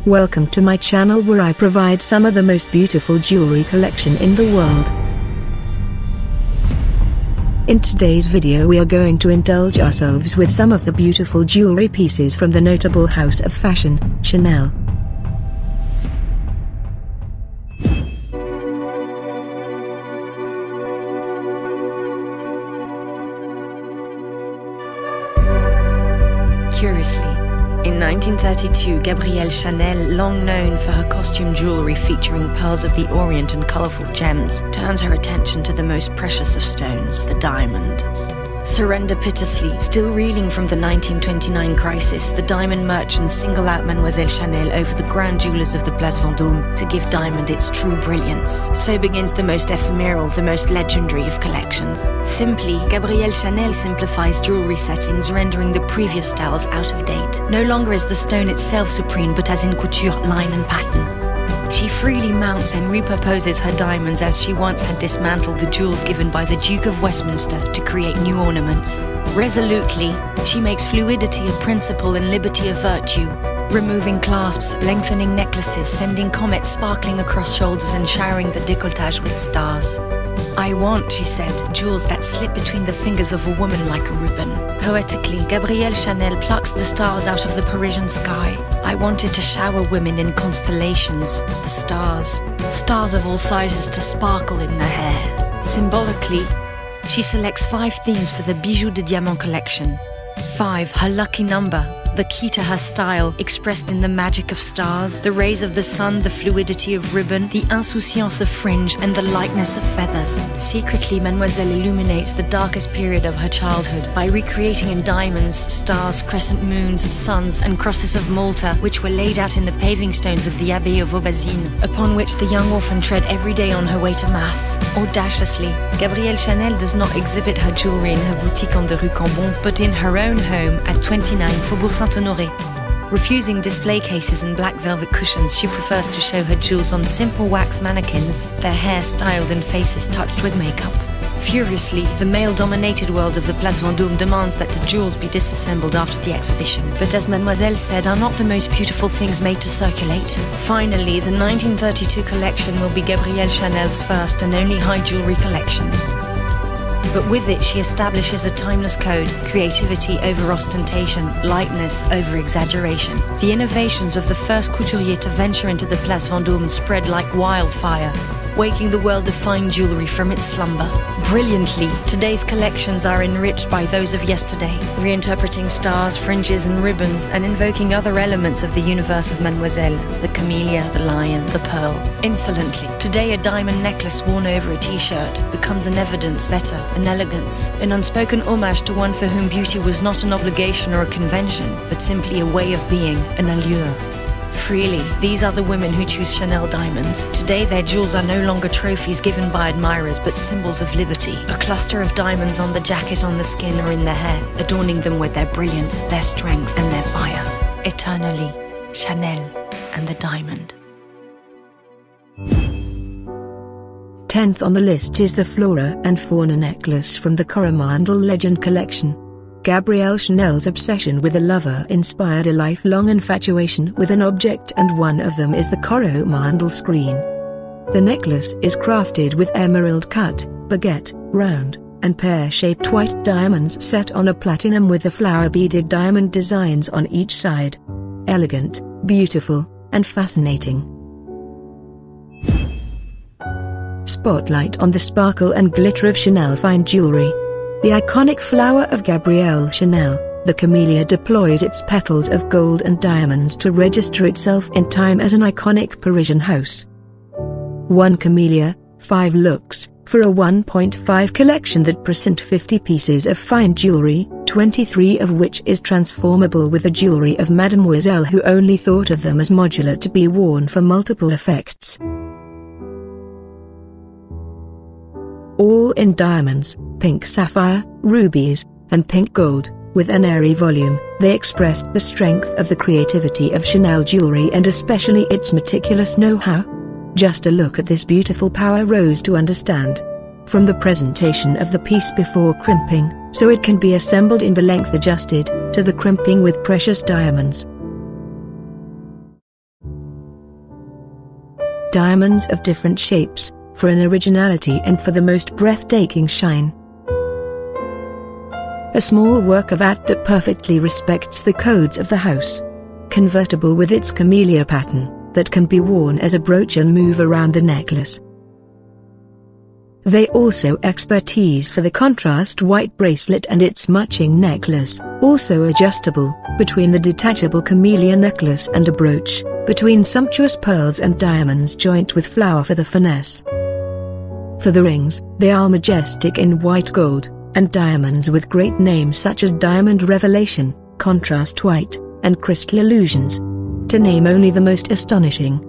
Welcome to my channel where I provide some of the most beautiful jewelry collection in the world. In today's video we are going to indulge ourselves with some of the beautiful jewelry pieces from the notable house of fashion, Chanel. Curiously, in 1932, Gabrielle Chanel, long known for her costume jewelry featuring pearls of the Orient and colorful gems, turns her attention to the most precious of stones, the diamond. Surreptitiously, still reeling from the 1929 crisis, the diamond merchants single out Mademoiselle Chanel over the grand jewelers of the Place Vendôme to give diamond its true brilliance. So begins the most ephemeral, the most legendary of collections. Simply, Gabrielle Chanel simplifies jewelry settings, rendering the previous styles out of date. No longer is the stone itself supreme, but as in couture, line and pattern. She freely mounts and repurposes her diamonds as she once had dismantled the jewels given by the Duke of Westminster to create new ornaments. Resolutely, she makes fluidity a principle and liberty a virtue, removing clasps, lengthening necklaces, sending comets sparkling across shoulders and showering the décolletage with stars. "I want," she said, "jewels that slip between the fingers of a woman like a ribbon." Poetically, Gabrielle Chanel plucks the stars out of the Parisian sky. "I wanted to shower women in constellations, the stars, stars of all sizes to sparkle in the hair." Symbolically, she selects 5 themes for the Bijoux de Diamant collection. 5, her lucky number, the key to her style, expressed in the magic of stars, the rays of the sun, the fluidity of ribbon, the insouciance of fringe, and the lightness of feathers. Secretly, Mademoiselle illuminates the darkest period of her childhood by recreating in diamonds, stars, crescent moons, suns, and crosses of Malta, which were laid out in the paving stones of the Abbey of Aubazine, upon which the young orphan tread every day on her way to Mass. Audaciously, Gabrielle Chanel does not exhibit her jewelry in her boutique on the Rue Cambon, but in her own home at 29 Faubourg Saint-Honoré. Refusing display cases and black velvet cushions, she prefers to show her jewels on simple wax mannequins, their hair styled and faces touched with makeup. Furiously, the male-dominated world of the Place Vendôme demands that the jewels be disassembled after the exhibition, but as Mademoiselle said, are not the most beautiful things made to circulate. Finally, the 1932 collection will be Gabrielle Chanel's first and only high jewelry collection. But with it, she establishes a timeless code: creativity over ostentation, lightness over exaggeration. The innovations of the first couturier to venture into the Place Vendôme spread like wildfire, waking the world of fine jewelry from its slumber. Brilliantly, today's collections are enriched by those of yesterday, reinterpreting stars, fringes, and ribbons, and invoking other elements of the universe of Mademoiselle: the camellia, the lion, the pearl. Insolently, today a diamond necklace worn over a t-shirt becomes an evidence setter, an elegance, an unspoken homage to one for whom beauty was not an obligation or a convention, but simply a way of being, an allure. Freely, these are the women who choose Chanel diamonds. Today their jewels are no longer trophies given by admirers, but symbols of liberty. A cluster of diamonds on the jacket, on the skin, or in the hair, adorning them with their brilliance, their strength, and their fire. Eternally, Chanel and the diamond. 10th on the list is the Flora and Fauna necklace from the Coromandel Legend collection. Gabrielle Chanel's obsession with a lover inspired a lifelong infatuation with an object, and one of them is the Coromandel screen. The necklace is crafted with emerald-cut, baguette, round, and pear-shaped white diamonds set on a platinum with the flower-beaded diamond designs on each side. Elegant, beautiful, and fascinating. Spotlight on the sparkle and glitter of Chanel fine jewelry. The iconic flower of Gabrielle Chanel, the camellia, deploys its petals of gold and diamonds to register itself in time as an iconic Parisian house. 1 camellia, 5 looks, for a 1.5 collection that present 50 pieces of fine jewelry, 23 of which is transformable with the jewelry of Mademoiselle, who only thought of them as modular to be worn for multiple effects. All in diamonds, pink sapphire, rubies, and pink gold, with an airy volume, they expressed the strength of the creativity of Chanel jewelry and especially its meticulous know-how. Just a look at this beautiful power rose to understand. From the presentation of the piece before crimping, so it can be assembled in the length adjusted, to the crimping with precious diamonds. diamonds of different shapes, for an originality and for the most breathtaking shine. A small work of art that perfectly respects the codes of the house. Convertible with its camellia pattern, that can be worn as a brooch and move around the necklace. They also expertise for the contrast white bracelet and its matching necklace, also adjustable, between the detachable camellia necklace and a brooch, between sumptuous pearls and diamonds joint with flower for the finesse. For the rings, they are majestic in white gold, and diamonds with great names such as Diamond Revelation, Contrast White, and Crystal Illusions, to name only the most astonishing.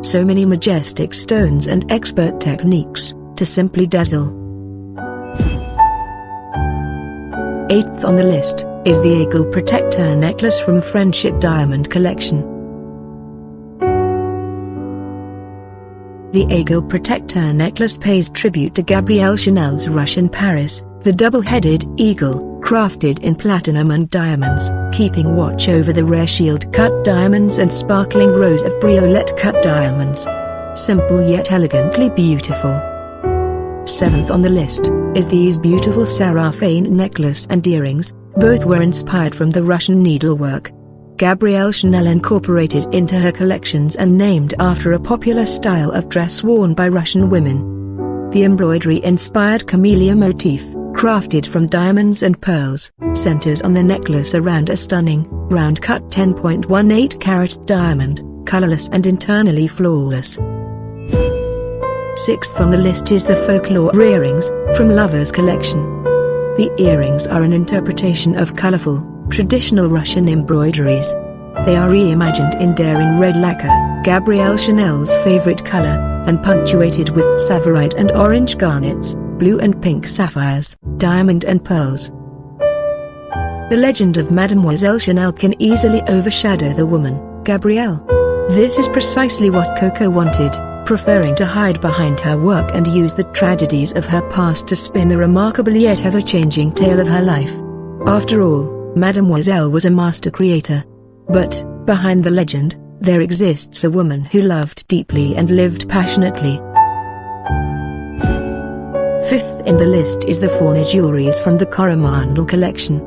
So many majestic stones and expert techniques, to simply dazzle. 8th on the list, is the Eagle Protector necklace from Friendship Diamond Collection. The Eagle Protector necklace pays tribute to Gabrielle Chanel's Rush in Paris, the double-headed eagle, crafted in platinum and diamonds, keeping watch over the rare shield-cut diamonds and sparkling rows of briolette-cut diamonds. Simple yet elegantly beautiful. 7th on the list, is these beautiful Seraphine necklace and earrings, both were inspired from the Russian needlework. Gabrielle Chanel incorporated into her collections and named after a popular style of dress worn by Russian women. The embroidery-inspired camellia motif, crafted from diamonds and pearls, centers on the necklace around a stunning, round-cut 10.18-carat diamond, colorless and internally flawless. 6th on the list is the Folklore earrings, from Lover's Collection. The earrings are an interpretation of colorful, traditional Russian embroideries. They are reimagined in daring red lacquer, Gabrielle Chanel's favorite color, and punctuated with tsavorite and orange garnets, blue and pink sapphires, diamond and pearls. The legend of Mademoiselle Chanel can easily overshadow the woman, Gabrielle. This is precisely what Coco wanted, preferring to hide behind her work and use the tragedies of her past to spin the remarkable yet ever-changing tale of her life. After all, Mademoiselle was a master creator. But, behind the legend, there exists a woman who loved deeply and lived passionately. 5th in the list is the Fauna jewelries from the Coromandel collection.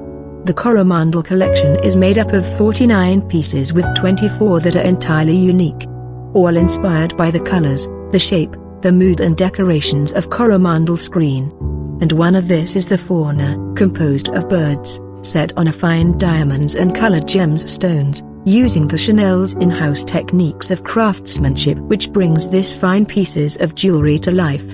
The Coromandel collection is made up of 49 pieces with 24 that are entirely unique. All inspired by the colors, the shape, the mood and decorations of Coromandel screen. And one of this is the Fauna, composed of birds, set on a fine diamonds and colored gems stones, using the Chanel's in-house techniques of craftsmanship which brings this fine pieces of jewelry to life.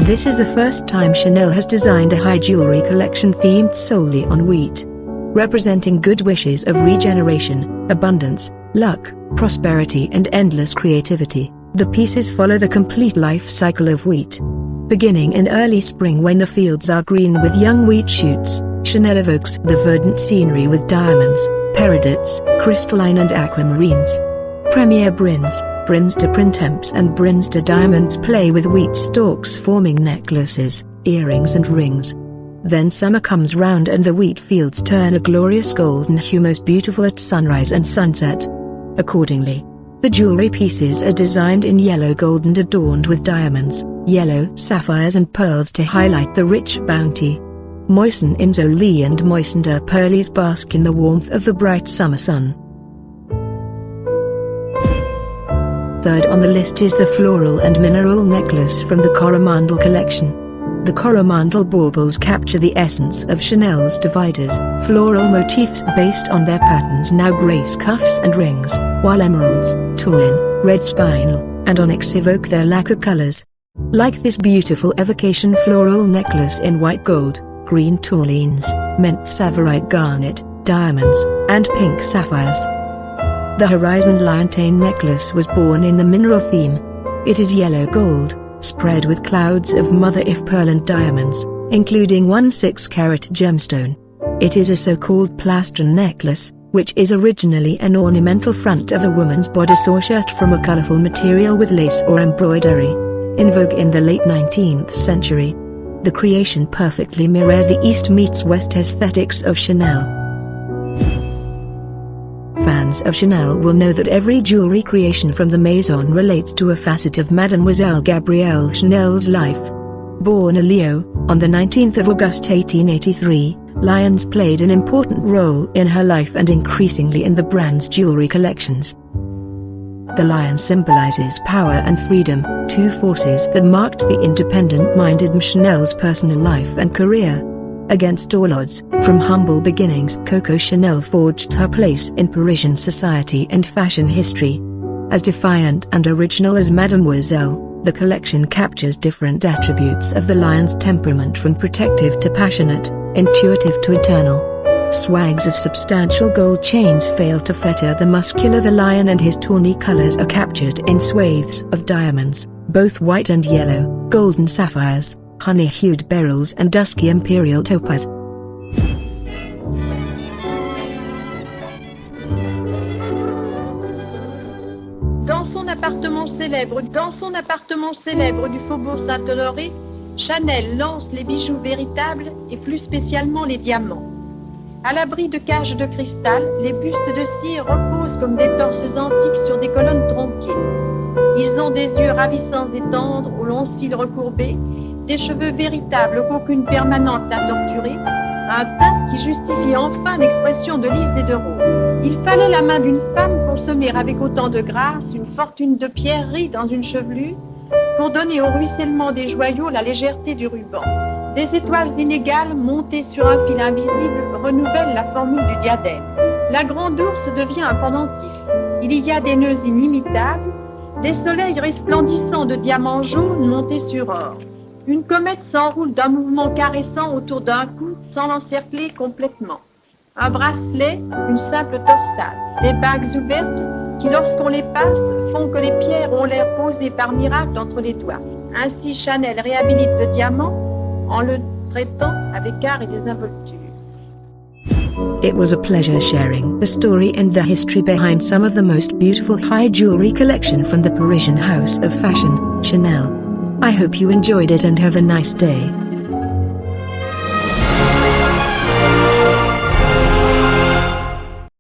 This is the first time Chanel has designed a high jewelry collection themed solely on wheat. Representing good wishes of regeneration, abundance, luck, prosperity and endless creativity, the pieces follow the complete life cycle of wheat. Beginning in early spring when the fields are green with young wheat shoots, Chanel evokes the verdant scenery with diamonds, peridots, crystalline and aquamarines. Premier brins to printemps and brins to diamonds play with wheat stalks forming necklaces, earrings and rings. Then summer comes round and the wheat fields turn a glorious golden hue most beautiful at sunrise and sunset. Accordingly, the jewelry pieces are designed in yellow gold and adorned with diamonds, yellow sapphires and pearls to highlight the rich bounty. Moisten in Zoli and moistened pearlies bask in the warmth of the bright summer sun. 3rd on the list is the Floral and Mineral necklace from the Coromandel collection. The Coromandel baubles capture the essence of Chanel's dividers, floral motifs based on their patterns now grace cuffs and rings, while emeralds, tourmaline, red spinel, and onyx evoke their lacquer colors. Like this beautiful evocation floral necklace in white gold, green tourmalines, mint tsavorite garnet, diamonds, and pink sapphires. The Horizon Liontain necklace was born in the mineral theme. It is yellow gold, spread with clouds of mother-of-pearl and diamonds, including one 6-carat gemstone. It is a so-called plastron necklace, which is originally an ornamental front of a woman's bodice or shirt from a colorful material with lace or embroidery. In vogue in the late 19th century, the creation perfectly mirrors the East meets West aesthetics of Chanel. fans of Chanel will know that every jewelry creation from the Maison relates to a facet of Mademoiselle Gabrielle Chanel's life. Born a Leo, on the 19th of August 1883, lions played an important role in her life and increasingly in the brand's jewelry collections. The lion symbolizes power and freedom, two forces that marked the independent-minded Chanel's personal life and career. Against all odds, from humble beginnings, Coco Chanel forged her place in Parisian society and fashion history. As defiant and original as Mademoiselle, the collection captures different attributes of the lion's temperament, from protective to passionate, intuitive to eternal. Swags of substantial gold chains fail to fetter the muscular the lion, and his tawny colors are captured in swathes of diamonds, both white and yellow, golden sapphires, honey-hued beryls and dusky imperial topaz. Dans son appartement célèbre du faubourg Saint-Honoré, Chanel lance les bijoux véritables et plus spécialement les diamants. À l'abri de cages de cristal, les bustes de cire reposent comme des torses antiques sur des colonnes tronquées. Ils ont des yeux ravissants et tendres aux longs cils recourbés, des cheveux véritables qu'aucune permanente n'a torturés, un teint qui justifie enfin l'expression de lys et de rose. Il fallait la main d'une femme pour semer avec autant de grâce une fortune de pierreries dans une chevelure, pour donner au ruissellement des joyaux la légèreté du ruban. Des étoiles inégales montées sur un fil invisible renouvellent la formule du diadème. La grande ours devient un pendentif. Il y a des nœuds inimitables, des soleils resplendissants de diamants jaunes montés sur or. Une comète s'enroule d'un mouvement caressant autour d'un cou sans l'encercler complètement. Un bracelet, une simple torsade, des bagues ouvertes qui, lorsqu'on les passe, font que les pierres ont l'air posées par miracle entre les doigts. Ainsi, Chanel réhabilite le diamant en le traitant avec art et désinvolture. It was a pleasure sharing the story and the history behind some of the most beautiful high jewelry collection from the Parisian house of fashion, Chanel. I hope you enjoyed it and have a nice day.